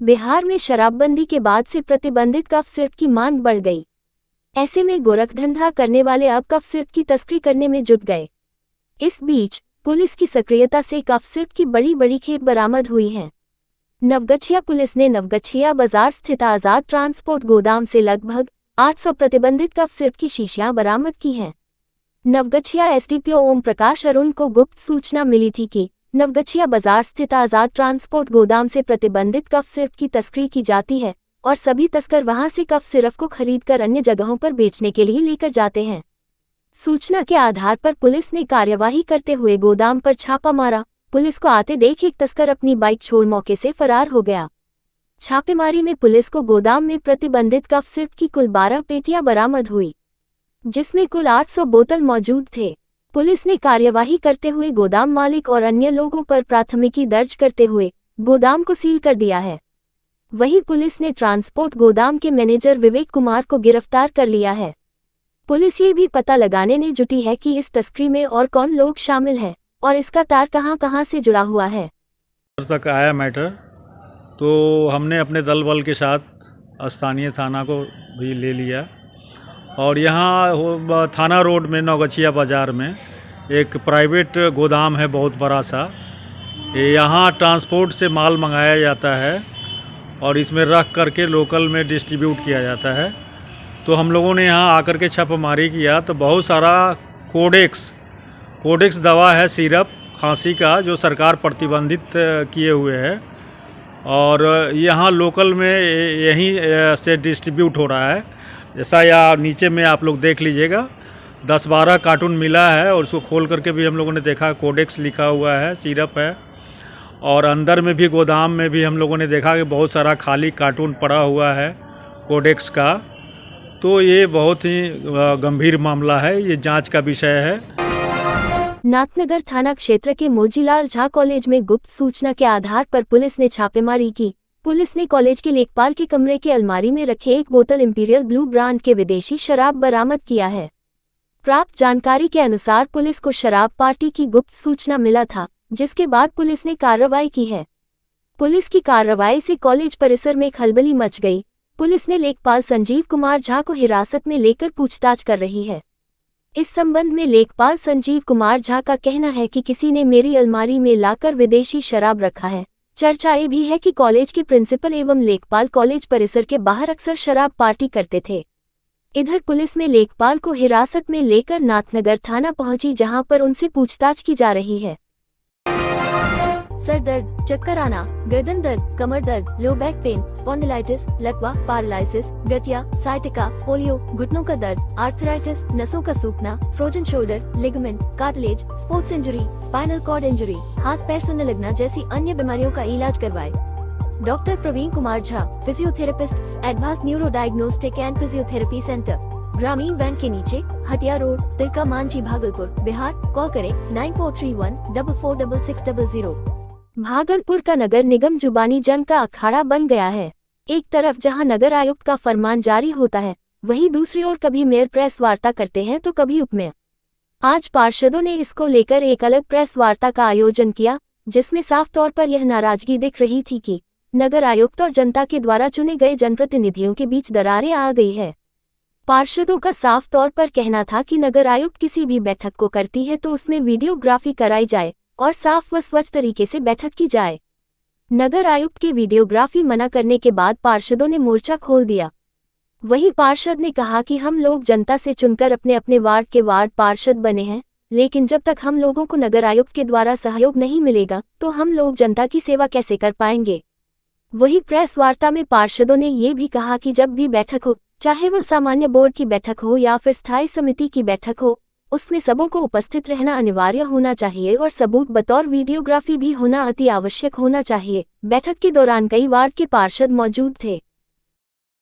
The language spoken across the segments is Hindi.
बिहार में शराबबंदी के बाद से प्रतिबंधित कफ सिरप की मांग बढ़ गई। ऐसे में गोरखधंधा करने वाले अब कफ सिरप की तस्करी करने में जुट गए। इस बीच पुलिस की सक्रियता से कफ सिरप की बड़ी खेप बरामद हुई हैं। नवगछिया पुलिस ने नवगछिया बाजार स्थित आजाद ट्रांसपोर्ट गोदाम से लगभग 800 प्रतिबंधित कफ सिरप की शीशियां बरामद की हैं। नवगछिया एसडीपीओ ओम प्रकाश अरुण को गुप्त सूचना मिली थी कि नवगछिया बाजार स्थित आजाद ट्रांसपोर्ट गोदाम से प्रतिबंधित कफ सिरप की तस्करी की जाती है और सभी तस्कर वहां से कफ सिरप को खरीदकर अन्य जगहों पर बेचने के लिए लेकर जाते हैं। सूचना के आधार पर पुलिस ने कार्यवाही करते हुए गोदाम पर छापा मारा। पुलिस को आते देख एक तस्कर अपनी बाइक छोड़ मौके से फरार हो गया। छापेमारी में पुलिस को गोदाम में प्रतिबंधित कफ सिरप की कुल 12 पेटियां बरामद हुई, जिसमें कुल 800 बोतल मौजूद थे। पुलिस ने कार्यवाही करते हुए गोदाम मालिक और अन्य लोगों पर प्राथमिकी दर्ज करते हुए गोदाम को सील कर दिया है। वहीं पुलिस ने ट्रांसपोर्ट गोदाम के मैनेजर विवेक कुमार को गिरफ्तार कर लिया है। पुलिस ये भी पता लगाने में जुटी है कि इस तस्करी में और कौन लोग शामिल हैं और इसका तार कहां से जुड़ा हुआ है। तक आया मैटर तो हमने अपने दल बल के साथ स्थानीय थाना को भी ले लिया और यहाँ थाना रोड में नवगछिया बाज़ार में एक प्राइवेट गोदाम है बहुत बड़ा सा। यहाँ ट्रांसपोर्ट से माल मंगाया जाता है और इसमें रख करके लोकल में डिस्ट्रीब्यूट किया जाता है। तो हम लोगों ने यहाँ आकर के छापेमारी किया तो बहुत सारा कोडेक्स दवा है, सिरप खांसी का, जो सरकार प्रतिबंधित किए हुए है और यहाँ लोकल में यहीं से डिस्ट्रीब्यूट हो रहा है। जैसा या नीचे में आप लोग देख लीजिएगा 10-12 कार्टून मिला है और उसको खोल करके भी हम लोगों ने देखा कोडेक्स लिखा हुआ है, सिरप है। और अंदर में भी गोदाम में भी हम लोगों ने देखा कि बहुत सारा खाली कार्टून पड़ा हुआ है कोडेक्स का। तो ये बहुत ही गंभीर मामला है, ये जांच का विषय है। नाथनगर थाना क्षेत्र के मोजीलाल झा कॉलेज में गुप्त सूचना के आधार पर पुलिस ने छापेमारी की। पुलिस ने कॉलेज के लेखपाल के कमरे के अलमारी में रखे 1 बोतल इंपीरियल ब्लू ब्रांड के विदेशी शराब बरामद किया है। प्राप्त जानकारी के अनुसार पुलिस को शराब पार्टी की गुप्त सूचना मिला था, जिसके बाद पुलिस ने कार्रवाई की है। पुलिस की कार्रवाई से कॉलेज परिसर में खलबली मच गई। पुलिस ने लेखपाल संजीव कुमार झा को हिरासत में लेकर पूछताछ कर रही है। इस संबंध में लेखपाल संजीव कुमार झा का कहना है कि किसी ने मेरी अलमारी में लाकर विदेशी शराब रखा है। चर्चा ये भी है कि कॉलेज के प्रिंसिपल एवं लेखपाल कॉलेज परिसर के बाहर अक्सर शराब पार्टी करते थे। इधर पुलिस में लेखपाल को हिरासत में लेकर नाथनगर थाना पहुंची, जहां पर उनसे पूछताछ की जा रही है। सर दर्द, चक्कर आना, गर्दन दर्द, कमर दर्द, लो बैक पेन, स्पॉन्डिलाइटिस, लकवा, पैरालिसिस, गठिया, साइटिका, पोलियो, घुटनों का दर्द, आर्थराइटिस, नसों का सूखना, frozen shoulder, ligament, cartilage, sports injury, spinal cord injury, हाथ पैर सुनने लगना जैसी अन्य बीमारियों का इलाज करवाए। Doctor Praveen Kumar Jha, physiotherapist, advance neuro diagnostic and physiotherapy centre, Gramin bank के नीचे, हटिया रोड, तिलका मांझी, भागलपुर, बिहार। कॉल करें 9431446600। भागलपुर का नगर निगम जुबानी जंग का अखाड़ा बन गया है। एक तरफ जहां नगर आयुक्त का फरमान जारी होता है, वहीं दूसरी ओर कभी मेयर प्रेस वार्ता करते हैं तो कभी उपमेयर। आज पार्षदों ने इसको लेकर एक अलग प्रेस वार्ता का आयोजन किया, जिसमें साफ तौर पर यह नाराजगी दिख रही थी कि नगर आयुक्त और जनता के द्वारा चुने गए जनप्रतिनिधियों के बीच दरारें आ गई है। पार्षदों का साफ तौर पर कहना था कि नगर आयुक्त किसी भी बैठक को करती है तो उसमें वीडियोग्राफी कराई जाए और साफ व स्वच्छ तरीके से बैठक की जाए। नगर आयुक्त के वीडियोग्राफी मना करने के बाद पार्षदों ने मोर्चा खोल दिया। वहीं पार्षद ने कहा कि हम लोग जनता से चुनकर अपने अपने वार्ड के वार्ड पार्षद बने हैं, लेकिन जब तक हम लोगों को नगर आयुक्त के द्वारा सहयोग नहीं मिलेगा तो हम लोग जनता की सेवा कैसे कर पाएंगे। वहीं प्रेस वार्ता में पार्षदों ने ये भी कहा कि जब भी बैठक हो, चाहे वह सामान्य बोर्ड की बैठक हो या फिर स्थायी समिति की बैठक हो, उसमें सबों को उपस्थित रहना अनिवार्य होना चाहिए और सबूत बतौर वीडियोग्राफी भी होना अति आवश्यक होना चाहिए। बैठक के दौरान कई वार्ड के पार्षद मौजूद थे।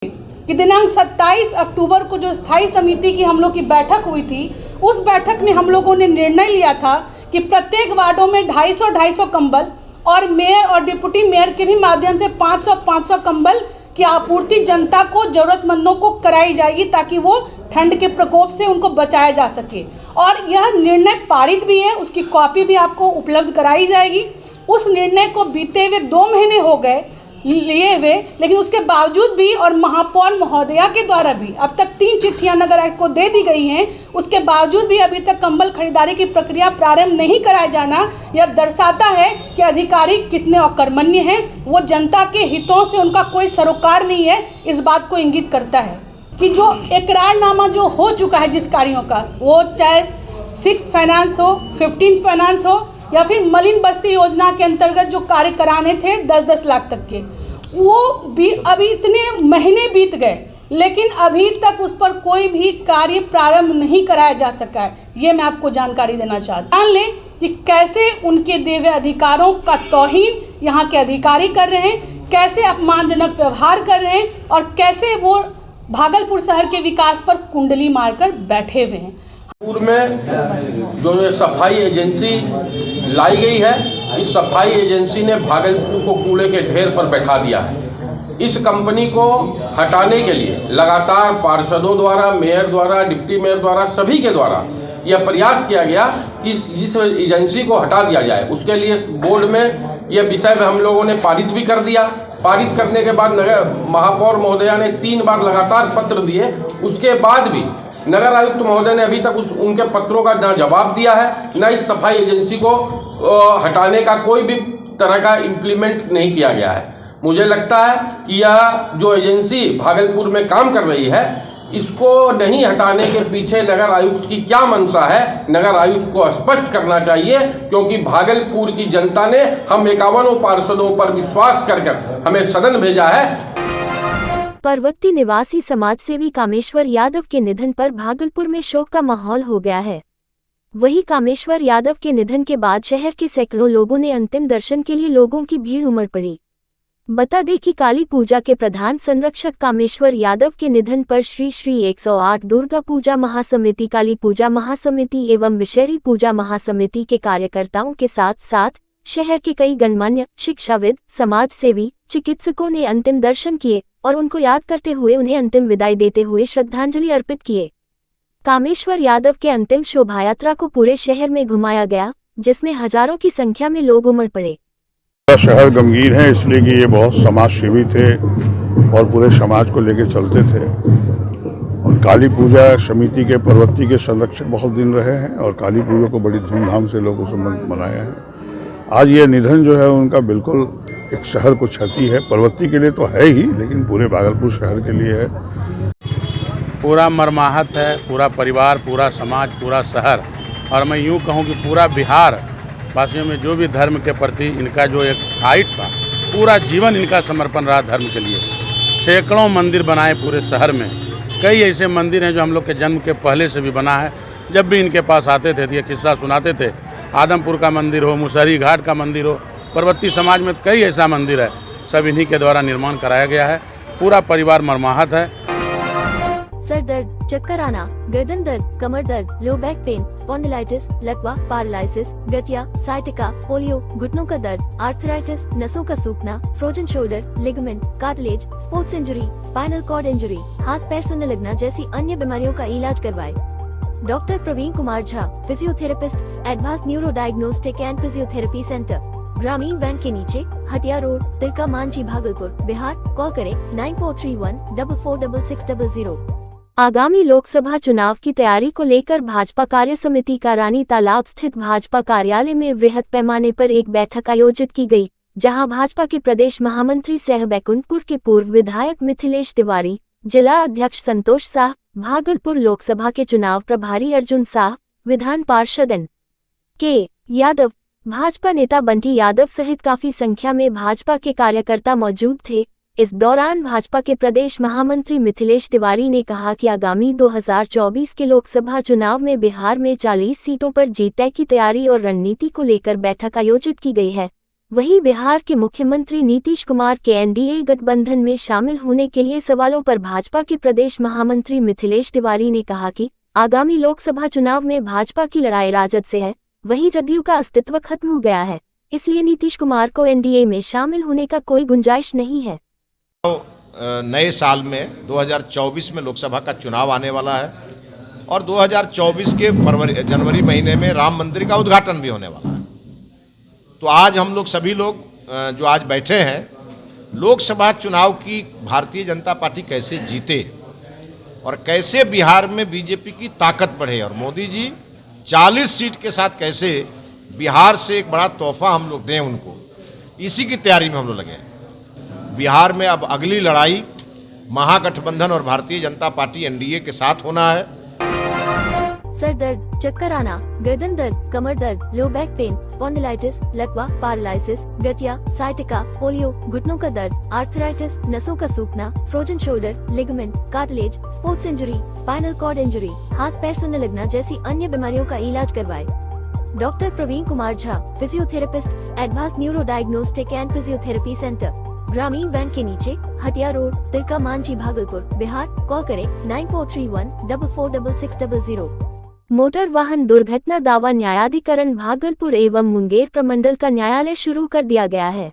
कि दिनांक 27 अक्टूबर को जो स्थायी समिति की हम लोग की बैठक हुई थी, उस बैठक में हम लोगों ने निर्णय लिया था कि प्रत्येक वार्डों में 250 कंबल और मेयर और डिप्टी मेयर के भी माध्यम से 500 कंबल की आपूर्ति जनता को, जरूरतमंदों को कराई जाएगी, ताकि वो ठंड के प्रकोप से उनको बचाया जा सके। और यह निर्णय पारित भी है, उसकी कॉपी भी आपको उपलब्ध कराई जाएगी। उस निर्णय को बीते हुए 2 महीने हो गए, लिए हुए, लेकिन उसके बावजूद भी और महापौर महोदया के द्वारा भी अब तक 3 चिट्ठियां नगर आयुक्त को दे दी गई हैं, उसके बावजूद भी अभी तक कंबल खरीदारी की प्रक्रिया प्रारंभ नहीं कराया जाना यह दर्शाता है कि अधिकारी कितने अकर्मण्य हैं। वो जनता के हितों से उनका कोई सरोकार नहीं है, इस बात को इंगित करता है कि जो इकरारनामा जो हो चुका है जिस कार्यों का, वो चाहे 6th फाइनेंस हो, 15th फाइनेंस हो या फिर मलिन बस्ती योजना के अंतर्गत जो कार्य कराने थे 10-10 लाख तक के, वो भी अभी इतने महीने बीत गए लेकिन अभी तक उस पर कोई भी कार्य प्रारंभ नहीं कराया जा सका है। ये मैं आपको जानकारी देना चाहता हूँ। जान लें कि कैसे उनके देवे अधिकारों का तौहीन यहाँ के अधिकारी कर रहे हैं, कैसे अपमानजनक व्यवहार कर रहे हैं और कैसे वो भागलपुर शहर के विकास पर कुंडली मारकर बैठे हुए हैं। पूर्व में जो ये सफाई एजेंसी लाई गई है, इस सफाई एजेंसी ने भागलपुर को कूड़े के ढेर पर बैठा दिया है। इस कंपनी को हटाने के लिए लगातार पार्षदों द्वारा, मेयर द्वारा, डिप्टी मेयर द्वारा, सभी के द्वारा यह प्रयास किया गया कि इस एजेंसी को हटा दिया जाए। उसके लिए बोर्ड में यह विषय में हम लोगों ने पारित भी कर दिया। पारित करने के बाद नगर महापौर महोदया ने 3 बार लगातार पत्र दिए, उसके बाद भी नगर आयुक्त महोदय ने अभी तक उनके पत्रों का न जवाब दिया है, न इस सफाई एजेंसी को हटाने का कोई भी तरह का इम्प्लीमेंट नहीं किया गया है। मुझे लगता है कि यह जो एजेंसी भागलपुर में काम कर रही है, इसको नहीं हटाने के पीछे नगर आयुक्त की क्या मंशा है, नगर आयुक्त को स्पष्ट करना चाहिए, क्योंकि भागलपुर की जनता ने हम 51 पार्षदों पर विश्वास कर हमें सदन भेजा है। परवत्ती निवासी समाजसेवी कामेश्वर यादव के निधन पर भागलपुर में शोक का माहौल हो गया है। वहीं कामेश्वर यादव के निधन के बाद शहर के सैकड़ों लोगों ने अंतिम दर्शन के लिए लोगों की भीड़ उमड़ पड़ी। बता दें कि काली पूजा के प्रधान संरक्षक कामेश्वर यादव के निधन पर श्री 108 दुर्गा पूजा महासमिति, काली पूजा महासमिति एवं विषैरी पूजा महासमिति के कार्यकर्ताओं के साथ साथ शहर के कई गणमान्य शिक्षाविद, समाजसेवी, चिकित्सकों ने अंतिम दर्शन किए और उनको याद करते हुए उन्हें अंतिम विदाई देते हुए श्रद्धांजलि अर्पित किए। कामेश्वर यादव के अंतिम शोभायात्रा को पूरे शहर में घुमाया गया, जिसमें हजारों की संख्या में लोग उमड़ पड़े। शहर गमगीन है इसलिए कि ये बहुत समाजसेवी थे और पूरे समाज को लेकर चलते थे और काली पूजा समिति के परवत्ती के संरक्षक बहुत दिन रहे हैं और काली पूजा को बड़ी धूमधाम से लोगों से मनाया है। आज ये निधन जो है उनका बिल्कुल एक शहर को क्षति है, परवत्ती के लिए तो है ही लेकिन पूरे भागलपुर शहर के लिए है। पूरा मर्माहत है, पूरा परिवार, पूरा समाज, पूरा शहर और मैं यूँ कहूँ कि पूरा बिहार वासियों में जो भी धर्म के प्रति इनका जो एक फाइट था, पूरा जीवन इनका समर्पण रहा धर्म के लिए। सैकड़ों मंदिर बनाए पूरे शहर में, कई ऐसे मंदिर हैं जो हम लोग के जन्म के पहले से भी बना है। जब भी इनके पास आते थे तो ये किस्सा सुनाते थे। आदमपुर का मंदिर हो, मुसहरी घाट का मंदिर हो, परवत्ती समाज में कई ऐसा मंदिर है, सब इन्हीं के द्वारा निर्माण कराया गया है। पूरा परिवार मर्माहत है। सर दर्द, चक्कर आना, गर्दन दर्द, कमर दर्द, लो बैक पेन, स्पॉन्डिलाइटिस, लकवा, पैरालिसिस, गठिया, साइटिका, पोलियो, घुटनों का दर्द, आर्थराइटिस, नसों का सूखना, frozen shoulder, ligament, cartilage, sports injury, spinal cord injury, हाथ पैर सुनने लगना जैसी अन्य बीमारियों का इलाज करवाए। Doctor Praveen Kumar Jha, physiotherapist, advance neuro diagnostic and physiotherapy centre, Gramin bank के नीचे, हटिया रोड, तिलका मांझी, भागलपुर, बिहार। कॉल करें 9431446600। आगामी लोकसभा चुनाव की तैयारी को लेकर भाजपा कार्य समिति का रानी तालाब स्थित भाजपा कार्यालय में वृहद पैमाने पर एक बैठक आयोजित की गई, जहां भाजपा के प्रदेश महामंत्री सह बैकुंठपुर के पूर्व विधायक मिथिलेश तिवारी, जिला अध्यक्ष संतोष साह, भागलपुर लोकसभा के चुनाव प्रभारी अर्जुन साह, विधान पार्षद N.K. यादव, भाजपा नेता बंटी यादव सहित काफी संख्या में भाजपा के कार्यकर्ता मौजूद थे। इस दौरान भाजपा के प्रदेश महामंत्री मिथिलेश तिवारी ने कहा कि आगामी 2024 के लोकसभा चुनाव में बिहार में 40 सीटों पर जीतने की तैयारी और रणनीति को लेकर बैठक आयोजित की गई है। वहीं बिहार के मुख्यमंत्री नीतीश कुमार के एनडीए गठबंधन में शामिल होने के लिए सवालों पर भाजपा के प्रदेश महामंत्री मिथिलेश तिवारी ने कहा कि आगामी लोकसभा चुनाव में भाजपा की लड़ाई राजद से है, वहीं जदयू का अस्तित्व खत्म हो गया है, इसलिए नीतीश कुमार को एनडीए में शामिल होने का कोई गुंजाइश नहीं है। नए साल में 2024 में लोकसभा का चुनाव आने वाला है और 2024 के जनवरी महीने में राम मंदिर का उद्घाटन भी होने वाला है। तो आज हम लोग सभी लोग जो आज बैठे हैं लोकसभा चुनाव की भारतीय जनता पार्टी कैसे जीते और कैसे बिहार में बीजेपी की ताकत बढ़े और मोदी जी 40 सीट के साथ कैसे बिहार से एक बड़ा तोहफा हम लोग दें उनको, इसी की तैयारी में हम लोग लगे हैं। बिहार में अब अगली लड़ाई महागठबंधन और भारतीय जनता पार्टी एनडीए के साथ होना है। सर दर्द, चक्कर आना, गर्दन दर्द, कमर दर्द, लो बैक पेन, स्पॉन्डिलाइटिस, लकवा, पैरालिसिस, गठिया, साइटिका, पोलियो, घुटनों का दर्द, आर्थराइटिस, नसों का सूखना, frozen shoulder, ligament, cartilage, sports injury, spinal cord injury, हाथ पैर सुनने लगना जैसी अन्य बीमारियों का इलाज करवाए। Doctor Praveen Kumar Jha, physiotherapist, advance neuro diagnostic and physiotherapy centre, Gramin bank के नीचे, हटिया रोड, तिलका मांझी, भागलपुर, बिहार। कॉल करें 9431446600। मोटर वाहन दुर्घटना दावा न्यायाधिकरण भागलपुर एवं मुंगेर प्रमंडल का न्यायालय शुरू कर दिया गया है।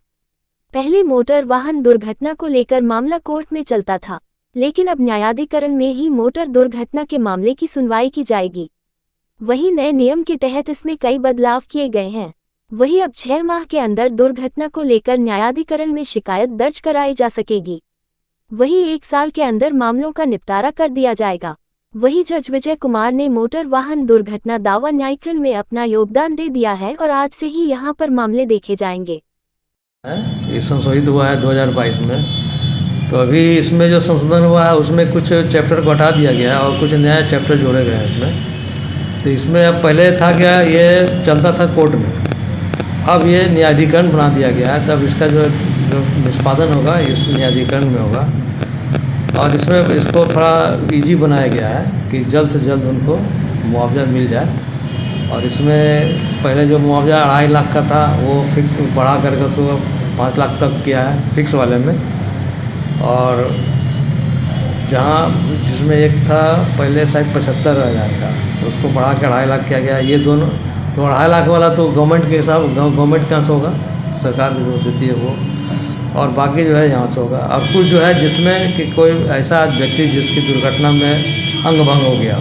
पहले मोटर वाहन दुर्घटना को लेकर मामला कोर्ट में चलता था, लेकिन अब न्यायाधिकरण में ही मोटर दुर्घटना के मामले की सुनवाई की जाएगी। वहीं नए नियम के तहत इसमें कई बदलाव किए गए हैं। वहीं अब 6 माह के अंदर दुर्घटना को लेकर न्यायाधिकरण में शिकायत दर्ज कराई जा सकेगी। वहीं 1 साल के अंदर मामलों का निपटारा कर दिया जाएगा। वहीं जज विजय कुमार ने मोटर वाहन दुर्घटना दावा न्यायिकरण में अपना योगदान दे दिया है और आज से ही यहां पर मामले देखे जाएंगे। ये संशोधित हुआ है 2022 में, तो अभी इसमें जो संशोधन हुआ है उसमें कुछ चैप्टर को हटा दिया गया है और कुछ नया चैप्टर जोड़े गए हैं इसमें। तो इसमें अब पहले था क्या, ये चलता था कोर्ट में, अब ये न्यायाधिकरण बना दिया गया है। तब इसका जो निष्पादन होगा इस न्यायाधिकरण में होगा और इसमें इसको थोड़ा इजी बनाया गया है कि जल्द से जल्द उनको मुआवजा मिल जाए। और इसमें पहले जो मुआवजा 2.5 लाख का था वो फिक्स बढ़ा करके उसको 5 लाख तक किया है फिक्स वाले में। और जहाँ जिसमें एक था पहले शायद 75,000 का, तो उसको बढ़ा के 2.5 लाख किया गया। ये दोनों तो 2.5 लाख वाला तो गवर्नमेंट के हिसाब गवर्नमेंट कहाँ से होगा, सरकार जो देती है वो, और बाकी जो है यहाँ से होगा। और कुछ जो है जिसमें कि कोई ऐसा व्यक्ति जिसकी दुर्घटना में अंग भंग हो गया